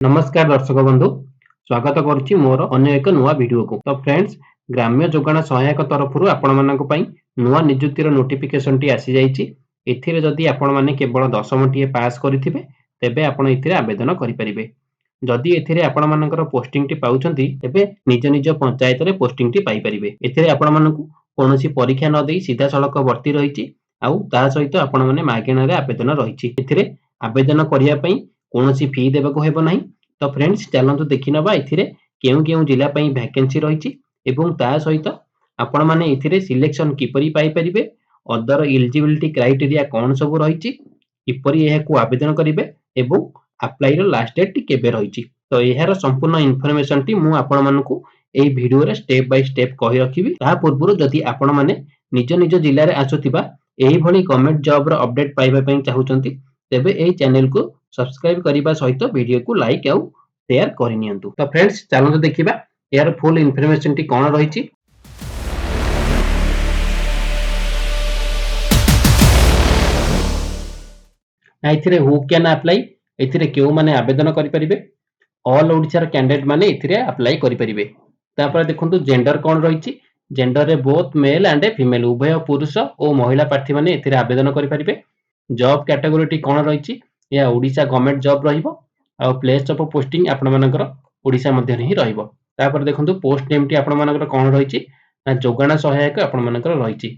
नमस्कार दर्शक बंधु स्वागत करुच्ची मोर अन्य एक नुआ वीडियो को। तो फ्रेंड्स ग्राम्य जोगाण सहायक तरफ आपण मानक पई नुआ नियुक्तिर नोटिफिकेशन टी आसी जाईची। एथिरे जदि आपण माने केवल 10 टी पास करिथिबे तेबे आपण एथिरे आवेदन करि परिबे। जदि एथिरे आपण मानकर पोस्टिंग टी पाउछंती तेबे निज निज पंचायत रे पोस्टिंग टी पाई परिबे। एथिरे आपण मानकु कोनोसी परीक्षा न देई सीधा सड़क भर्ती रहिची आउ ता सहित आपण माने मागेणा रे आवेदन रहिची। एथिरे आवेदन करिया पई कोनोसी फी देबको हेबो नाही। तो फ्रेंड्स चलंतु देखि नबा एथिरे केउ केउ जिल्ला पई वैकेंसी रहिची एवं ता सहित आपण माने एथिरे सिलेक्शन किपरि पाई परिबे, अदर एलिजिबिलिटी क्राइटेरिया कोन सब रहिची, किपरि एहाकू आवेदन करिवे एवं अप्लाई रो लास्ट डेट केबे रहिची। तो एहार संपूर्ण इन्फॉर्मेशन टी मु आपण मानकू एई वीडियो रे स्टेप बाय स्टेप कहि रखिबी। ता पूर्वरु जदि आपण माने निज निज जिल्ला रे आसुतिबा एही भली गवर्नमेंट जॉब रो अपडेट पाइबा पई चाहुचंती तेबे एई चैनल को सब्सक्राइब करिबा सहित वीडियो को लाइक आउ शेयर करि नियंतु। तो फ्रेंड्स चलंतु देखिबा यार फुल इन्फॉर्मेशन टी कोन रहिची। एथिरे हु कैन अप्लाई, एथिरे केउ माने आवेदन करि परिबे, ऑल ओडिसा रे कैंडिडेट माने एथिरे अप्लाई करि परिबे। तापर देखंतु जेंडर कोन रहिची, जेंडर रे बोथ मेल एंड फीमेल उभय पुरुष और महिला प्रार्थी माने एथिरे आवेदन करि परिबे। जॉब कैटेगरी टी कोन रहिची, या ओडिसा गवर्नमेंट जॉब रहिबो आ प्लेस ऑफ पोस्टिंग आपण मानकर ओडिसा मध्ये ही रहिबो। तापर देखंतु पोस्ट नेम टी आपण मानकर कोन रहिची ना जोगाण सहायक आपण मानकर रहिची।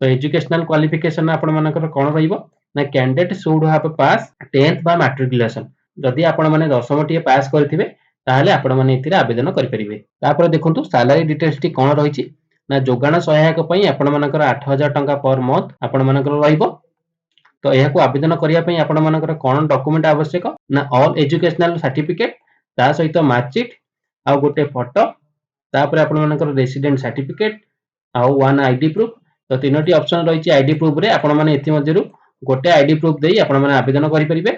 तो एजुकेशनल क्वालिफिकेशन आपण मानकर कोन रहिबो ना candidate should have pass 10th बा मैट्रिकुलेशन। जदि आपण माने 10th टी पास करथिबे ताहले आपण माने एथिरे आवेदन करि परिबे। तापर देखंतु सैलरी डिटेल्स टी कोन रहिची ना जोगाण सहायक पई आपण मानकर 8000 टंका पर मंथ आपण मानकर रहिबो। तो यह आवेदन करने आपण कौन डॉक्यूमेंट आवश्यक ना ऑल एजुकेशनल सर्टिफिकेट ता सहित मार्कशीट आ गोटे फोटो तापर आपण मानकर रेसिडेंट सर्टिफिकेट आउ वन आईडी प्रूफ। तो तीनोटी ऑप्शन रही आईडी प्रूफ रे आपण माने एथि मध्यरु गोटे आईडी प्रूफ देई आपण माने आवेदन करि परिबे।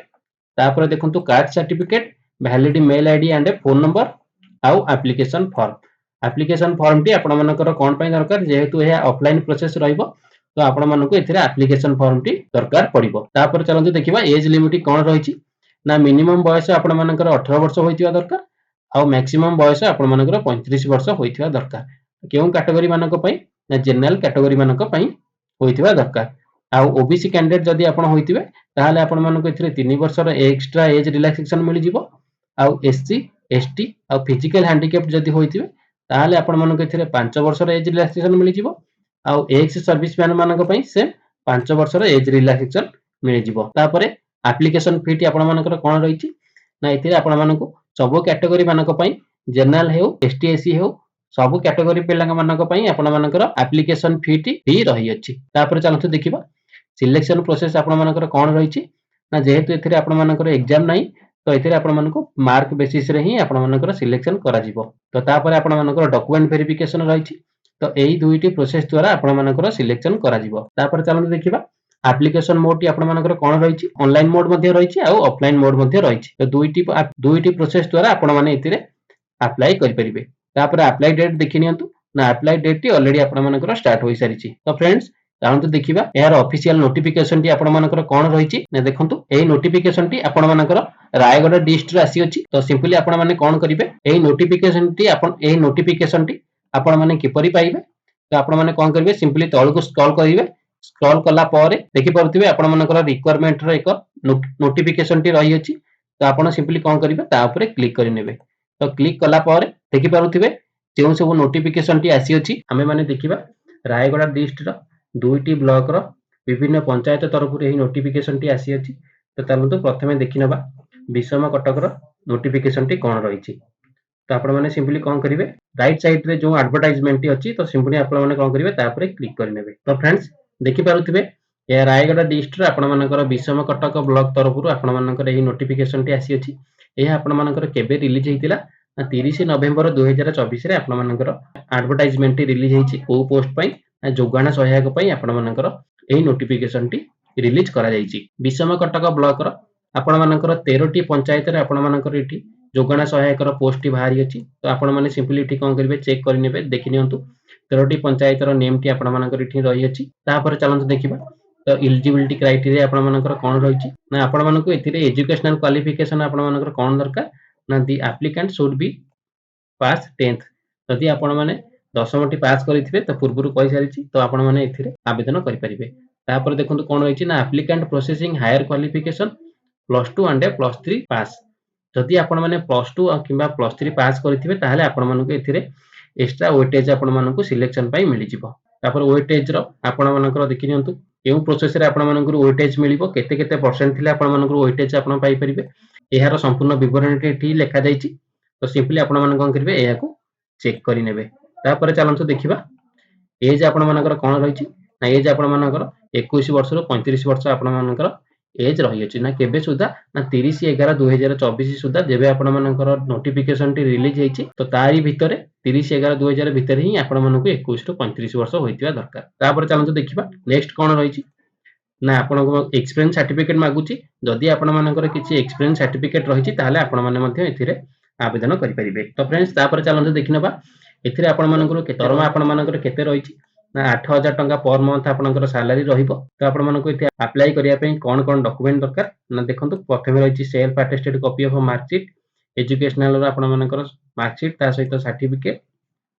तापर देखंतु caste certificate, valid mail ID and phone number आउ एप्लीकेशन फॉर्म। एप्लीकेशन फॉर्म टी आपण मानकर कोन पई दरकार जेहेतु यह ऑफलाइन प्रोसेस रहिबो तो आपण मानकु एथिरे एप्लीकेशन फॉर्म टी दरकार पड़िबो। तापर चलंतु देखिबा एज लिमिट कोन रहिची ना मिनिमम बयस आपण मानकर 18 वर्ष होइतिबा दरकार आ मैक्सिमम बयस आपण मानकर 35 वर्ष होइतिबा दरकार। केउ कैटेगरी मानक पई ना जनरल कैटेगरी मानक पई होइतिबा दरकार। आ ओबीसी कैंडिडेट जदि आपण होइतिबे ताहाले आपण मानक एथिरे 3 वर्ष रो एक्स्ट्रा एज रिलैक्सेशन मिलि जिवो। आ एससी एसटी आ फिजिकल हैंडिकैप जदि होइतिबे ताहाले आपण मानक एथिरे 5 वर्ष रो एज रिलैक्सेशन मिलि जिवो। आ एक्स सर्विस मैन मानक पई से 5 वर्ष रो एज रिलैक्सेशन मिलि जिवो। तापरे एप्लीकेशन फी टी आपण मानकर कोन रहिची ना एथिरे आपण मानकु सब कैटेगरी मानक पई जनरल हेउ एसटी एससी हेउ सब कैटेगरी पिलांग मानक पई आपण मानकर एप्लीकेशन फी टी रही अछि। तापरे चलंतु देखिबा सिलेक्शन प्रोसेस आपण मानकर कोन रहिची ना जेहेतु एथिरे आपण मानकर एग्जाम नाही तो एथिरे आपण मानकु मार्क बेसिस रे ही आपण मानकर सिलेक्शन करा जिवो। तो तापरे आपण मानकर डॉक्यूमेंट वेरिफिकेशन रहिची। तो एई दुईटी प्रोसेस द्वारा आपण मानकर सिलेक्शन करा जिवो। तापर चलंतु देखिबा एप्लीकेशन मोड टी आपण मानकर कोन रहिची, ऑनलाइन मोड मध्ये रहिची आ ऑफलाइन मोड मध्ये रहिची। तो दुईटी प्रोसेस द्वारा आपण माने एथिरे अप्लाई करि परिबे। तापर अप्लाई डेट देखि नियंतु ना अप्लाई डेट टी ऑलरेडी आपण मानकर स्टार्ट होई सारिची। तो फ्रेंड्स चलंतु देखिबा यार ऑफिशियल नोटिफिकेशन टी आपण मानकर कोन रहिची ना देखंतु एई नोटिफिकेशन टी आपण मानकर रायगढ़ डिस्ट्रिक्ट रे आसी अछि। तो सिंपली आपण माने कोन करिवे एई नोटिफिकेशन टी आपण माने किपरि पाइबे तो आपण माने कोन करिवे सिंपली तळको स्क्रॉल करिवे। स्क्रॉल कला पारे देखि परथिबे आपण मानकर रिक्वायरमेंट रो एक नोटिफिकेशन टी रही अछि। तो आपण सिंपली कोन करिवे ता ऊपर क्लिक करि नेबे। तो क्लिक कला पारे देखि परथिबे जेउ सब नोटिफिकेशन टी आसी अछि हमें माने देखिबा रायगढ़ डिस्ट्रिक्ट रो दुईटी ब्लॉक रो विभिन्न पंचायत तरफ रे एही नोटिफिकेशन टी आसी अछि। तो चलंतु प्रथमे देखि नबा विषम कटक रो नोटिफिकेशन टी कोन रहिछि। तो आपण माने सिंपली कोन करिवे राइट साइड रे जो एडवर्टाइजमेंट टी अछि तो सिंपली आपण माने कोन करिवे ता ऊपर क्लिक करि नेबे। तो फ्रेंड्स देखि पारुथिबे या रायगढ़ डिस्ट्रिक्ट आपण मानकर विषम कटक ब्लॉक तरफ रु आपण मानकर एही नोटिफिकेशन टी आसी अछि। एहा आपण मानकर केबे रिलीज हेतिला ना 30 नवेम्बर 2024 रे आपण मानकर एडवर्टाइजमेंट टी रिलीज हेछि। को पोस्ट पई जोगाण सहायक पई आपण मानकर एही नोटिफिकेशन टी रिलीज करा जाईछि। विषम कटक ब्लॉक रो आपण मानकर 13 टी पंचायत रे आपण मानकर एठी जोगाण सहायक रो पोस्ट टी बाहरी अछि। तो आपण माने सिंपली एठी कोन करिवे चेक करि नेबे देखि नियंतु 13 टी पंचायत रो नेम टी आपण मानकर एठी रही अछि। तापर चलंतु देखिबा तो एलिजिबिलिटी क्राइटेरिया आपण मानकर कोन रहिछि ना आपण मानकु एथिरे एजुकेशनल क्वालिफिकेशन आपण मानकर कोन दरकार ନା the applicant should be pass 10th। ଯଦି ଆପଣମାନେ 10ମଟି ପାସ୍ କରିଥିବେ ତ ପୂର୍ବରୁ କହିସାରିଛି, ତ ଆପଣମାନେ ଏଥିରେ ଆବେଦନ କରିପାରିବେ। ତାପରେ ଦେଖନ୍ତୁ କ'ଣ ରହିଛି ନା applicant processing higher qualification +2 and +3 pass. ଯଦି ଆପଣମାନେ +2 କିମ୍ବା +3 ପାସ୍ କରିଥିବେ ତାହେଲେ ଆପଣମାନଙ୍କୁ ଏଥିରେ ଏକ୍ସଟ୍ରା ୱେଟେଜ୍ ଆପଣମାନଙ୍କୁ ସିଲେକ୍ସନ୍ ପାଇଁ ମିଳିଯିବ। ତାପରେ ୱେଟେଜ୍‌ର ଆପଣମାନଙ୍କର ଦେଖିନିଅନ୍ତୁ କେଉଁ ପ୍ରୋସେସ୍‌ରେ ଆପଣମାନଙ୍କର ୱେଟେଜ୍ ମିଳିବ, କେତେ କେତେ ପରସେଣ୍ଟ ଥିଲେ ଆପଣମାନଙ୍କର ୱେଟେଜ୍ ଆପଣ ପାଇପାରିବେ, ଏହାର ସମ୍ପୂର୍ଣ୍ଣ ବିବରଣୀଟି ଏଠି ଲେଖାଯାଇଛି। ତ ସିମ୍ପଲି ଆପଣମାନେ କ'ଣ କରିବେ, ଏହାକୁ ଚେକ୍ କରିନେବେ। ତାପରେ ଚାଲନ୍ତୁ ଦେଖିବା ଏଜ୍ ଆପଣମାନଙ୍କର କ'ଣ ରହିଛି। ନା ଏଜ୍ ଆପଣମାନଙ୍କର 21 ବର୍ଷରୁ 35 ବର୍ଷ ଆପଣମାନଙ୍କର ଏଜ୍ ରହିଅଛି। ନା କେବେ ସୁଦ୍ଧା ନା 30/11/2024 ସୁଦ୍ଧା ଯେବେ ଆପଣମାନଙ୍କର ନୋଟିଫିକେସନ୍‌ଟି ରିଲିଜ୍ ହେଇଛି ତ ତାରି ଭିତରେ 30/11/2000 ଭିତରେ ହିଁ ଆପଣମାନଙ୍କୁ 21ରୁ 35 ବର୍ଷ ହୋଇଥିବା ଦରକାର। ତାପରେ ଚାଲନ୍ତୁ ଦେଖିବା ନେକ୍ସଟ କ'ଣ ରହିଛି। ନା ଆପଣଙ୍କୁ ଏକ୍ସପିରିଏନ୍ସ ସାର୍ଟିଫିକେଟ୍ ମାଗୁଛି। ଯଦି ଆପଣମାନଙ୍କର କିଛି ଏକ୍ସପିରିଏନ୍ସ ସାର୍ଟିଫିକେଟ୍ ରହିଛି ତାହେଲେ ଆପଣମାନେ ମଧ୍ୟ ଏଥିରେ ଆବେଦନ କରିପାରିବେ। ତ ଫ୍ରେଣ୍ଡସ୍ ତାପରେ ଚାଲନ୍ତୁ ଦେଖିନେବା ଏଥିରେ ଆପଣମାନଙ୍କର ଦରମା ଆପଣମାନଙ୍କର କେତେ ରହିଛି। ନା 8,000 ଟଙ୍କା ପର୍ ମନ୍ଥ ଆପଣଙ୍କର ସାଲାରୀ ରହିବ। ତ ଆପଣମାନଙ୍କୁ ଏଠି ଆପ୍ଲାଏ କରିବା ପାଇଁ କ'ଣ କ'ଣ ଡକୁମେଣ୍ଟ ଦରକାର। ନା ଦେଖନ୍ତୁ ପ୍ରଥମେ ରହିଛି self attested copy of marksheet, ଏଜୁକେସନାଲର ଆପଣମାନଙ୍କର ମାର୍କସିଟ୍, ତା ସହିତ certificate,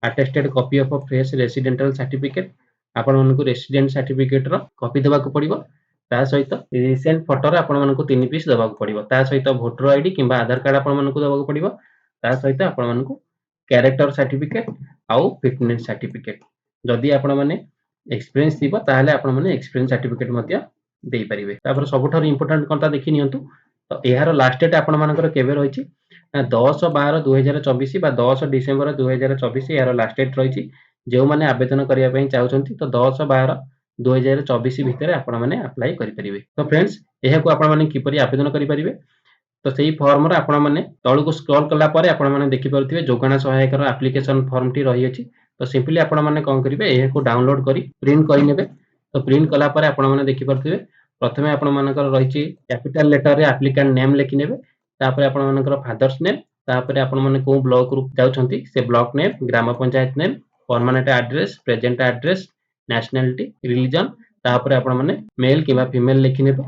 attested copy of fresh residential certificate, ଆପଣମାନଙ୍କୁ ରେସିଡେଣ୍ଟ ସାର୍ଟିଫିକେଟ୍‌ର କପି ଦେବାକୁ ପଡ଼ିବ। ତା ସହିତ ରିସେଣ୍ଟ ଫଟୋର ଆପଣମାନଙ୍କୁ 3 ପିସ୍ ଦେବାକୁ ପଡ଼ିବ। ତା ସହିତ ଭୋଟର ଆଇଡି କିମ୍ବା ଆଧାର କାର୍ଡ଼ ଆପଣମାନଙ୍କୁ ଦେବାକୁ ପଡ଼ିବ। ତା ସହିତ ଆପଣମାନଙ୍କୁ କ୍ୟାରେକ୍ଟର ସାର୍ଟିଫିକେଟ୍ ଆଉ ଫିଟନେସ୍ ସାର୍ଟିଫିକେଟ୍। ଯଦି ଆପଣମାନେ ଏକ୍ସପିରିଏନ୍ସ ଥିବ ତାହେଲେ ଆପଣମାନେ ଏକ୍ସପିରିଏନ୍ସ ସାର୍ଟିଫିକେଟ୍ ମଧ୍ୟ ଦେଇପାରିବେ। ତାପରେ ସବୁଠାରୁ ଇମ୍ପୋର୍ଟାଣ୍ଟ କଣଟା ଦେଖି ନିଅନ୍ତୁ। ତ ଏହାର ଲାଷ୍ଟ ଡେଟ୍ ଆପଣମାନଙ୍କର କେବେ ରହିଛି। ନା 10/12/2024 ବା 10 ଡିସେମ୍ବର 2024 ଏହାର ଲାଷ୍ଟ ଡେଟ୍ ରହିଛି। ଯେଉଁମାନେ ଆବେଦନ କରିବା ପାଇଁ ଚାହୁଁଛନ୍ତି ତ 10/12/2024 ଭିତରେ ଆପଣମାନେ ଆପ୍ଲାଏ କରିପାରିବେ। ତ ଫ୍ରେଣ୍ଡସ୍ ଏହାକୁ ଆପଣମାନେ କିପରି ଆବେଦନ କରିପାରିବେ। ତ ସେଇ ଫର୍ମର ଆପଣମାନେ ତଳକୁ ସ୍କ୍ରଲ୍ କଲା ପରେ ଆପଣମାନେ ଦେଖିପାରୁଥିବେ ଯୋଗାଣ ସହାୟକର ଆପ୍ଲିକେସନ୍ ଫର୍ମଟି ରହିଅଛି। ତ ସିମ୍ପଲି ଆପଣମାନେ କ'ଣ କରିବେ, ଏହାକୁ ଡାଉନଲୋଡ୍ କରି ପ୍ରିଣ୍ଟ କରିନେବେ। ତ ପ୍ରିଣ୍ଟ କଲା ପରେ ଆପଣମାନେ ଦେଖିପାରୁଥିବେ ପ୍ରଥମେ ଆପଣମାନଙ୍କର ରହିଛି କ୍ୟାପିଟାଲ ଲେଟରରେ ଆପ୍ଲିକାଣ୍ଟ ନେମ୍ ଲେଖିନେବେ। ତାପରେ ଆପଣମାନଙ୍କର ଫାଦର୍ସ ନେମ୍, ତାପରେ ଆପଣମାନେ କୋଉ ବ୍ଲକରୁ ଯାଉଛନ୍ତି ସେ ବ୍ଲକ ନେମ୍, ଗ୍ରାମ panchayat name, permanent address, present address, nationality, religion, ତାପରେ ଆପଣମାନେ ମେଲ୍ କିମ୍ବା ଫିମେଲ୍ ଲେଖିନେବେ।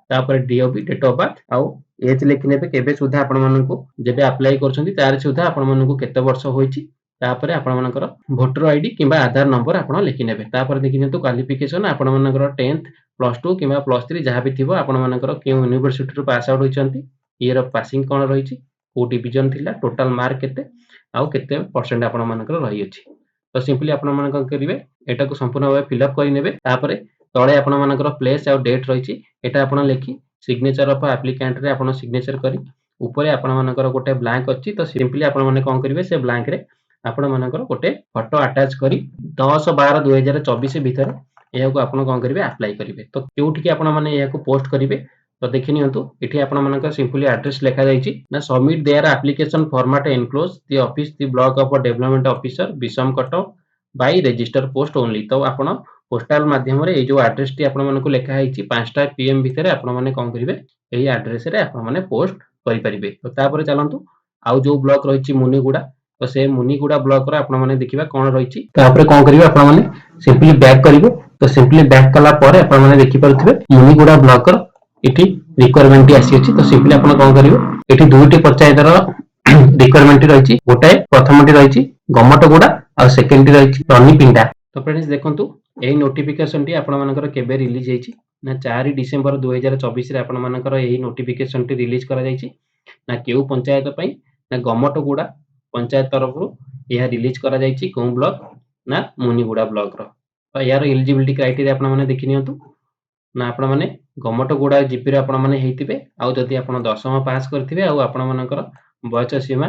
ତାପରେ DOB ଡେଟ୍ ଅଫ୍ ବାର୍ଥ ଆଉ ଏଜ୍ ଲେଖିନେବେ। କେବେ ସୁଦ୍ଧା ଆପଣମାନଙ୍କୁ ଯେବେ ଆପ୍ଲାଏ କରୁଛନ୍ତି ତାର ସୁଦ୍ଧା ଆପଣମାନଙ୍କୁ କେତେ ବର୍ଷ ହୋଇଛି। ତାପରେ ଆପଣମାନଙ୍କର ଭୋଟର ଆଇଡି କିମ୍ବା ଆଧାର ନମ୍ବର ଆପଣ ଲେଖିନେବେ। ତାପରେ ଦେଖିନିଅନ୍ତୁ କ୍ୱାଲିଫିକେସନ୍ ଆପଣମାନଙ୍କର 10th +2 କିମ୍ବା +3 ଯାହା ବି ଥିବ ଆପଣମାନଙ୍କର କେଉଁ ୟୁନିଭର୍ସିଟିରୁ ପାସ୍ ଆଉଟ୍ ହୋଇଛନ୍ତି, ଇୟର ଅଫ୍ ପାସିଂ କ'ଣ ରହିଛି, କୋଉ ଡିଭିଜନ ଥିଲା, ଟୋଟାଲ ମାର୍କ କେତେ ଆଉ କେତେ ପରସେଣ୍ଟ ଆପଣମାନଙ୍କର ରହିଅଛି। ତ ସିମ୍ପଲି ଆପଣମାନେ କ'ଣ କରିବେ, ଏଟାକୁ ସମ୍ପୂର୍ଣ୍ଣ ଭାବେ ଫିଲ୍ଅପ୍ କରିନେବେ। ତାପରେ ତଳେ ଆପଣମାନଙ୍କର ପ୍ଲେସ୍ ଆଉ ଡେଟ୍ ରହିଛି ଏଟା ଆପଣ ଲେଖି ସିଗ୍ନେଚର ଅଫ୍ ଆପ୍ଲିକାଣ୍ଟରେ ଆପଣ ସିଗ୍ନେଚର କରି ଉପରେ ଆପଣମାନଙ୍କର ଗୋଟେ ବ୍ଲାଙ୍କ ଅଛି। ତ ସିମ୍ପଲି ଆପଣମାନେ କ'ଣ କରିବେ, ସେ ବ୍ଲାଙ୍କରେ ଆପଣମାନଙ୍କର ଗୋଟେ ଫଟୋ ଆଟାଚ୍ କରି 10/12/2024 ଭିତରେ ଏହାକୁ ଆପଣ କ'ଣ କରିବେ, ଆପ୍ଲାଏ କରିବେ। ତ କେଉଁଠିକି ଆପଣମାନେ ଏହାକୁ ପୋଷ୍ଟ କରିବେ। ତ ଦେଖିନିଅନ୍ତୁ ଏଠି ଆପଣମାନଙ୍କର ସିମ୍ପଲି ଆଡ୍ରେସ୍ ଲେଖାଯାଇଛି। ନା submit their application format enclose the office the block of development officer Bissam Cuttack by register post only. ତ ଆପଣ ପୋଷ୍ଟାଲ ମାଧ୍ୟମରେ ଏଇ ଯୋଉ ଆଡ୍ରେସଟି ଆପଣମାନଙ୍କୁ ଲେଖା ହେଇଛି 5ଟା PM ଭିତରେ ଆପଣମାନେ କ'ଣ କରିବେ, ଏହି ଆଡ୍ରେସରେ ଆପଣମାନେ ପୋଷ୍ଟ କରିପାରିବେ। ତ ତାପରେ ଚାଲନ୍ତୁ ଆଉ ଯୋଉ ବ୍ଲକ ରହିଛି ମୁନିଗୁଡା, ତ ସେ ମୁନିଗୁଡା ବ୍ଲକର ଆପଣମାନେ ଦେଖିବା କ'ଣ ରହିଛି। ତାପରେ କ'ଣ କରିବେ, ଆପଣମାନେ ସିମ୍ପଲି ବ୍ୟାକ୍ କରିବେ। ତ ସିମ୍ପଲି ବ୍ୟାକ୍ କଲା ପରେ ଆପଣମାନେ ଦେଖିପାରୁଥିବେ ମୁନିଗୁଡା ବ୍ଲକର ଏଠି ରିକ୍ୱାରମେଣ୍ଟଟି ଆସିଅଛି। ତ ସିମ୍ପଲି ଆପଣ କ'ଣ କରିବେ, ଏଠି ଦୁଇଟି ପଞ୍ଚାୟତର ରିକ୍ୱାରମେଣ୍ଟଟି ରହିଛି। ଗୋଟାଏ ପ୍ରଥମଟି ରହିଛି ଗମଟଗୁଡା ଆଉ ସେକେଣ୍ଡଟି ରହିଛି ରନିପିଣ୍ଡା। ତ ଫ୍ରେଣ୍ଡସ୍ ଦେଖନ୍ତୁ ଏହି ନୋଟିଫିକେସନଟି ଆପଣମାନଙ୍କର କେବେ ରିଲିଜ୍ ହେଇଛି। ନା 4 ଡିସେମ୍ବର 2024ରେ ଆପଣମାନଙ୍କର ଏହି ନୋଟିଫିକେସନଟି ରିଲିଜ୍ କରାଯାଇଛି। ନା କେଉଁ ପଞ୍ଚାୟତ ପାଇଁ, ନା ଗମଟଗୁଡା ପଞ୍ଚାୟତ ତରଫରୁ ଏହା ରିଲିଜ୍ କରାଯାଇଛି। କେଉଁ ବ୍ଲକ, ନା ମୁନିଗୁଡା ବ୍ଲକର। ତ ଏହାର ଏଲିଜିବିଲିଟି କ୍ରାଇଟେରିଆ ଆପଣମାନେ ଦେଖିନିଅନ୍ତୁ। ନା ଆପଣମାନେ ଗମଟଗୁଡା ଜିପିରେ ଆପଣମାନେ ହେଇଥିବେ, ଆଉ ଯଦି ଆପଣ 10ମ ପାସ୍ କରିଥିବେ ଆଉ ଆପଣମାନଙ୍କର ବୟସ ସୀମା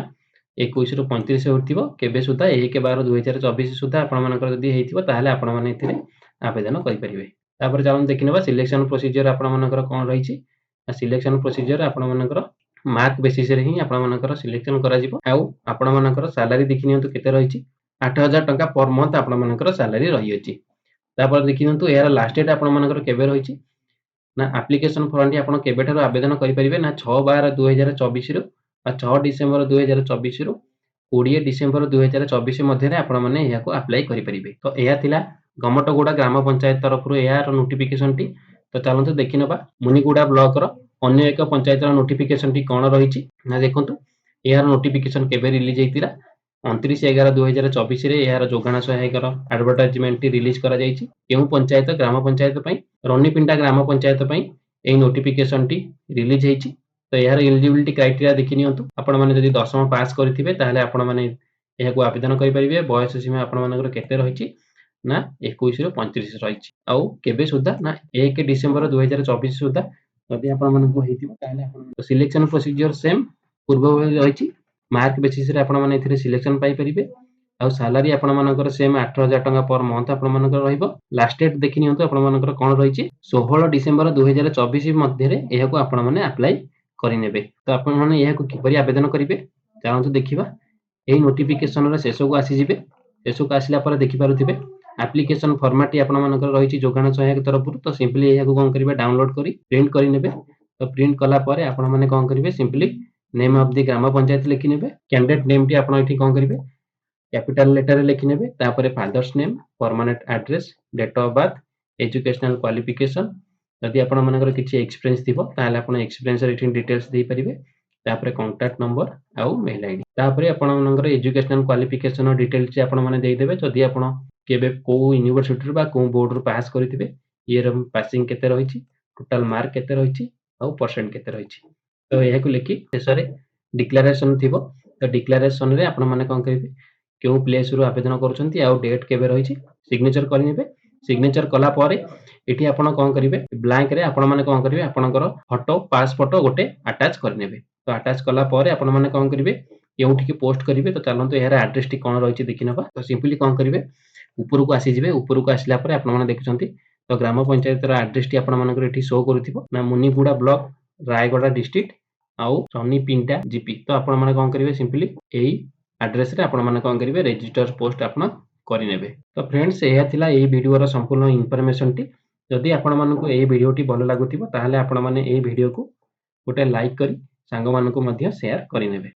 21ରୁ 35 ହୋଇଥିବ, କେବେ ସୁଦ୍ଧା 1/12/2024 ସୁଦ୍ଧା ଆପଣମାନଙ୍କର ଯଦି ହେଇଥିବ ତାହେଲେ ଆପଣମାନେ ଏଥିରେ ଆବେଦନ କରିପାରିବେ। ତାପରେ ଚାଲନ୍ତୁ ଦେଖିନେବା ସିଲେକ୍ସନ ପ୍ରୋସିଜିଅର ଆପଣମାନଙ୍କର କ'ଣ ରହିଛି। ସିଲେକ୍ସନ ପ୍ରୋସିଜିଅର ଆପଣମାନଙ୍କର ମାର୍କ ବେସିସରେ ହିଁ ଆପଣମାନଙ୍କର ସିଲେକ୍ସନ କରାଯିବ। ଆଉ ଆପଣମାନଙ୍କର ସାଲାରୀ ଦେଖିନିଅନ୍ତୁ କେତେ ରହିଛି, 8,000 ଟଙ୍କା ପର ମନ୍ଥ ଆପଣମାନଙ୍କର ସାଲାରୀ ରହିଅଛି। ତାପରେ ଦେଖିନିଅନ୍ତୁ ଏହାର ଲାଷ୍ଟ ଡେଟ୍ ଆପଣମାନଙ୍କର କେବେ ରହିଛି। ନା ଆପ୍ଲିକେସନ ଫର୍ମଟି ଆପଣ କେବେଠାରୁ ଆବେଦନ କରିପାରିବେ, ନା 6/12/2024ରୁ ବା 6 ଡିସେମ୍ବର 2024ରୁ 20 ଡିସେମ୍ବର 2024 ମଧ୍ୟରେ ଆପଣମାନେ ଏହାକୁ ଆପ୍ଲାଏ କରିପାରିବେ। ତ ଏହା ଥିଲା ଗମଟଗୁଡା ଗ୍ରାମ ପଞ୍ଚାୟତ ତରଫରୁ ଏହାର ନୋଟିଫିକେସନଟି। ତ ଚାଲନ୍ତୁ ଦେଖିନେବା ମୁନିଗୁଡା ବ୍ଲକର ଅନ୍ୟ ଏକ ପଞ୍ଚାୟତର ନୋଟିଫିକେସନଟି କ'ଣ ରହିଛି। ନା ଦେଖନ୍ତୁ यार नोटिफिकेशन केबे रिलीज हेतिरा 29/11/2024 रे यार जोगाण सहायकर एडवर्टाइजमेंट रिलीज करा जायछि केउ पंचायत ग्राम पंचायत पई रनीपिंडा ग्राम पंचायत पई एई नोटिफिकेशन टी रिलीज हेछि। तो यार एलिजिबिलिटी क्राइटेरिया देखि नियंतु आपण माने जदि 10th पास करथिबे ताहले आपण माने एहाकु आवेदन करि परिबे। बयस सीमा आपण मानकर केते रहिछि ना 21 ରୁ 35 रहिछि आउ केबे सुद्धा ना 1 डिसेंबर 2024 सुद्धा जदि आपण मानकु हेतिबो ताहले आपण सिलेक्शन प्रोसीजर सेम पूर्व भଳି रहिछि। मार्क बेसिस रे आपण माने एथिरे सिलेक्शन पाई परिबे आउ सैलरी आपण मानकर सेम 8000 टंका पर मंथ आपण मानकर रहिबो। लास्ट डेट देखि नियंतु आपण मानकर कोन रहिछि 16 डिसेंबर 2024 मध्ये रे एहाकु आपण माने अप्लाई करि नेबे। तो आपण माने एहाकु किपरि आवेदन करिवे चाहंतु देखिबा। एही नोटिफिकेशन रे शेषकु आसी जिवे। शेषकु आसिला पर देखि पारुथिबे एप्लीकेशन फॉर्मेट आपण मानकर रहिछि जोगाण सहायक तरफरु। तो सिंपली एहाकु कोन करिवे डाउनलोड करी प्रिंट करि नेबे। तो प्रिंट कला परे आपण माने कोन करिवे simply name of the gram panchayat लिखि नेबे। कैंडिडेट नेम टी आपण एठी कोन करिवे कैपिटल लेटर रे लिखि नेबे। तापरे father's name permanent address date of birth educational qualification जदि आपण मानकर किछि एक्सपीरियंस थिबो ताहले आपण एक्सपीरियंस रे एठी डिटेल्स देई परिबे। तापरे कांटेक्ट नंबर आउ मेल आईडी तापरे आपण मानकर एजुकेशनल क्वालिफिकेशन डिटेल्स आपण माने देई देबे। जदि आपण केबे को यूनिवर्सिटी रो बा को बोर्ड रो पास करिथिबे ईयर पासिंग केते रहिछि टोटल मार्क केते रहिछि आउ परसेंट केते रहिछि। तो एहाकु लिखि शेषरे डिक्लेरेशन थिबो। तो डिक्लेरेशन रे आपण माने कोन करिवे केउ प्लेस रो आवेदन करूछंती आउ डेट केबे रहिछि सिग्नेचर करि नेबे। सिग्नेचर कला परे एठी आपण कोन करिवे ब्लैंक रे आपण माने कोन करिवे आपणकर फोटो पास फोटो गोटे अटैच करि नेबे। तो अटैच कला परे आपण माने कोन करिवे केउठी के पोस्ट करिवे। तो चलंतु एहार एड्रेस टी कोन रहिछि देखि नबा। तो सिंपली कोन करिवे उपरकू आसी जिवे। उपरकू आसिला परे आपण माने देखुछंती तो ग्राम पंचायत रो एड्रेस टी आपण मानकर एठी शो करूथिबो ना मुनिगुडा ब्लॉक रायगडा डिस्ट्रिक्ट आउ रनीपिंडा जीपी। तो आपण माने कोन करिवे सिंपली एही एड्रेस रे आपण माने कोन करिवे रजिस्टर पोस्ट आपण करि नेबे। तो फ्रेंड्स एहा थिला एही वीडियो रो संपूर्ण इन्फॉर्मेशन टी। जदि आपण मानकु एही वीडियो टी भलो लागुथिबो ताहले आपण माने एही वीडियो को गोटे लाइक करी सांग मानकु मध्य शेयर करि नेबे।